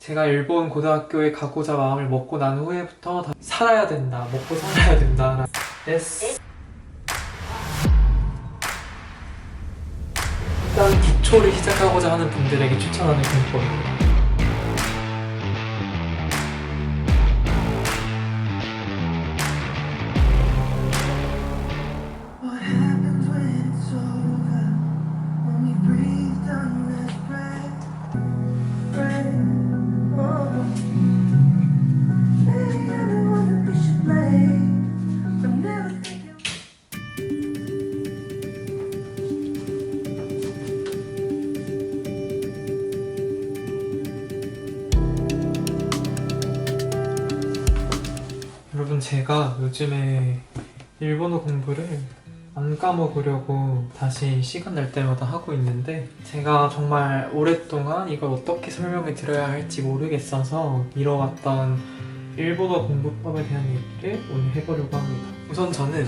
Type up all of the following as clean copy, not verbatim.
제가 일본 고등학교에 가고자 마음을 먹고 난 후에부터 살아야 된다, 먹고 살아야 된다. S. 일단 기초를 시작하고자 하는 분들에게 추천하는 공법입니다. 여러분, 제가 요즘에 일본어 공부를 안 까먹으려고 다시 시간 날 때마다 하고 있는데, 제가 정말 오랫동안 이걸 어떻게 설명을 드려야 할지 모르겠어서 미뤄왔던 일본어 공부법에 대한 얘기를 오늘 해보려고 합니다. 우선 저는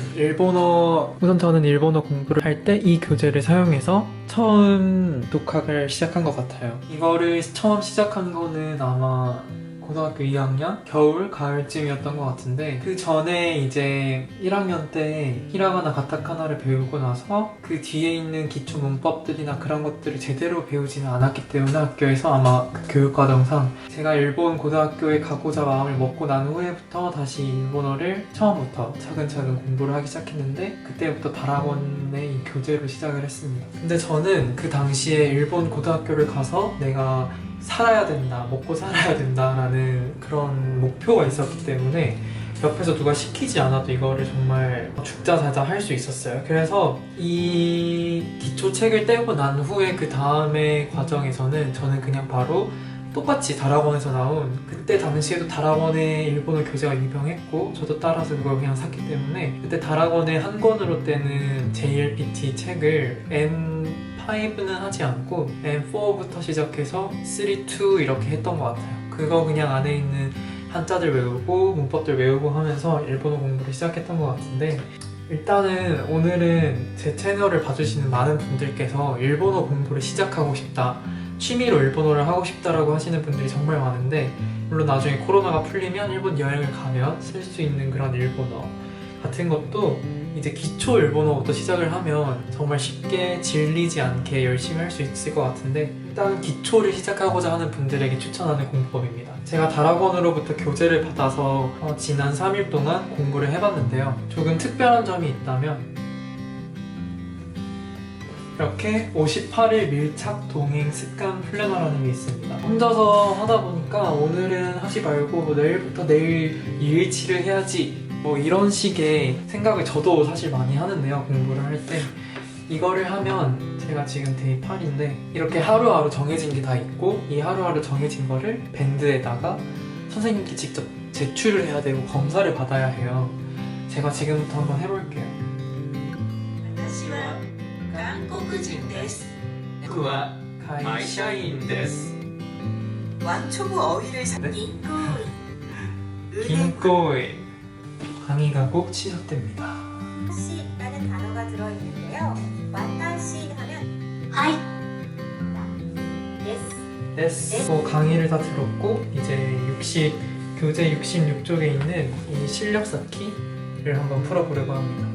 일본어 공부를 할 때 이 교재를 사용해서 처음 독학을 시작한 것 같아요. 이거를 처음 시작한 거는 아마 고등학교 2학년? 겨울, 가을쯤이었던 것 같은데, 그 전에 이제 1학년 때 히라가나, 가타카나를 배우고 나서 그 뒤에 있는 기초 문법들이나 그런 것들을 제대로 배우지는 않았기 때문에 학교에서 아마 그 교육과정상 제가 일본 고등학교에 가고자 마음을 먹고 난 후에부터 다시 일본어를 처음부터 차근차근 공부를 하기 시작했는데, 그때부터 다락원의 이 교재로 시작을 했습니다. 근데 저는 그 당시에 일본 고등학교를 가서 내가 살아야 된다, 먹고 살아야 된다라는 그런 목표가 있었기 때문에 옆에서 누가 시키지 않아도 이거를 정말 죽자 살자 할 수 있었어요. 그래서 이 기초책을 떼고 난 후에 그 다음의 과정에서는 저는 그냥 바로 똑같이 다락원에서 나온, 그때 당시에도 다락원의 일본어 교재가 유명했고 저도 따라서 그걸 그냥 샀기 때문에 그때 다락원의 한 권으로 떼는 JLPT 책을 N5는 하지 않고 N4부터 시작해서 3, 2 이렇게 했던 것 같아요. 그거 그냥 안에 있는 한자들 외우고 문법들 외우고 하면서 일본어 공부를 시작했던 것 같은데, 일단은 오늘은 제 채널을 봐주시는 많은 분들께서 일본어 공부를 시작하고 싶다, 취미로 일본어를 하고 싶다라고 하시는 분들이 정말 많은데, 물론 나중에 코로나가 풀리면 일본 여행을 가면 쓸 수 있는 그런 일본어 같은 것도 이제 기초 일본어부터 시작을 하면 정말 쉽게 질리지 않게 열심히 할 수 있을 것 같은데, 일단 기초를 시작하고자 하는 분들에게 추천하는 공법입니다. 제가 다락원으로부터 교재를 받아서 지난 3일 동안 공부를 해봤는데요. 조금 특별한 점이 있다면 이렇게 58일 밀착 동행 습관 플래너라는 게 있습니다. 혼자서 하다 보니까 오늘은 하지 말고 내일부터 내일 2일치를 해야지, 뭐 이런 식의 생각을 저도 사실 많이 하는데요. 공부를 할 때 이거를 하면, 제가 지금 데이 8인데 이렇게 하루하루 정해진 게 다 있고, 이 하루하루 정해진 거를 밴드에다가 선생님께 직접 제출을 해야 되고 검사를 받아야 해요. 제가 지금부터 한번 해볼게요. 私は韓国人です。 僕は会社員です。 완초보 어휘를 네?銀行 긴꼬에 강의가 꼭 시작됩니다. 와타시라는 단어가 들어있는데요. 와타시 하면 하이 데스 됐고, 강의를 다 들었고 이제 교재 66쪽에 있는 이 실력 쌓기를 한번 풀어보려고 합니다.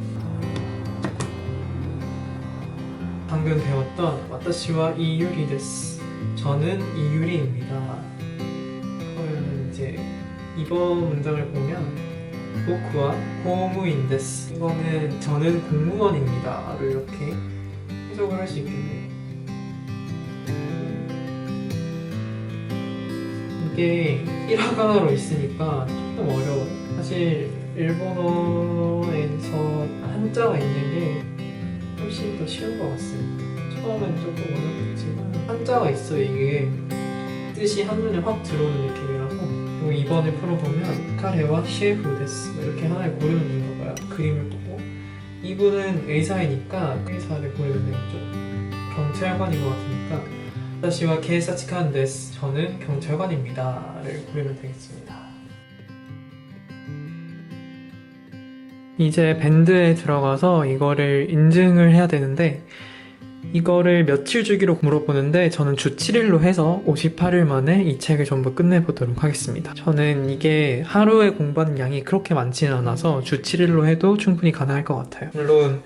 방금 배웠던 와타시와 이유리 데스, 저는 이유리입니다. 그러면 이제 이번 문장을 보면 보쿠와 공무인 데스, 이거는 저는 공무원입니다 를 이렇게 해석을 할 수 있겠네요. 이게 히라가나로 있으니까 조금 어려워요. 사실 일본어에서 한자가 있는 게 훨씬 더 쉬운 것 같습니다. 처음엔 조금 어렵겠지만 한자가 있어, 이게 뜻이 한눈에 확 들어오는 느낌이라서. 그리고 이번에 풀어보면 카레와 셰프 데스 이렇게 하나를 고르면 되는 거예요. 그림을 보고. 이분은 의사이니까 의사를 고르면 되겠죠. 경찰관인 것 같으니까 다시와 케이사치칸 데스, 저는 경찰관입니다 를 고르면 되겠습니다. 이제 밴드에 들어가서 이거를 인증을 해야 되는데, 이거를 며칠 주기로 물어보는데 저는 주 7일로 해서 58일 만에 이 책을 전부 끝내보도록 하겠습니다. 저는 이게 하루에 공부하는 양이 그렇게 많지는 않아서 주 7일로 해도 충분히 가능할 것 같아요. 물론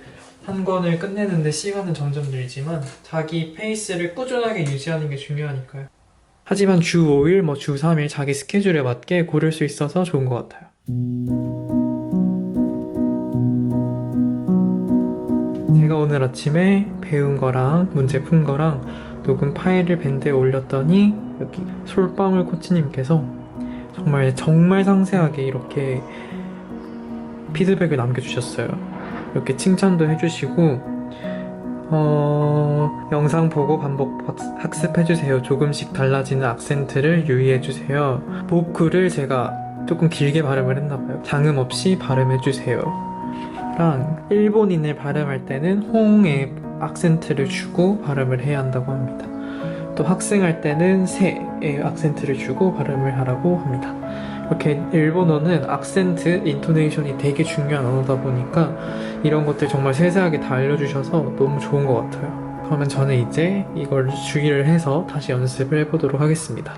한 권을 끝내는데 시간은 점점 늘지만 자기 페이스를 꾸준하게 유지하는 게 중요하니까요. 하지만 주 5일, 주 3일 자기 스케줄에 맞게 고를 수 있어서 좋은 것 같아요. 제가 오늘 아침에 배운 거랑 문제 푼 거랑 녹음 파일을 밴드에 올렸더니 여기 솔방울 코치님께서 정말 상세하게 이렇게 피드백을 남겨주셨어요. 이렇게 칭찬도 해주시고 영상 보고 반복 학습해주세요. 조금씩 달라지는 악센트를 유의해주세요. 보크를 제가 조금 길게 발음을 했나봐요. 장음 없이 발음해주세요. 랑 일본인을 발음할 때는 홍에 악센트를 주고 발음을 해야 한다고 합니다. 또 학생할 때는 세에 악센트를 주고 발음을 하라고 합니다. 이렇게 일본어는 악센트, 인토네이션이 되게 중요한 언어다 보니까 이런 것들 정말 세세하게 다 알려주셔서 너무 좋은 것 같아요. 그러면 저는 이제 이걸 주의를 해서 다시 연습을 해보도록 하겠습니다.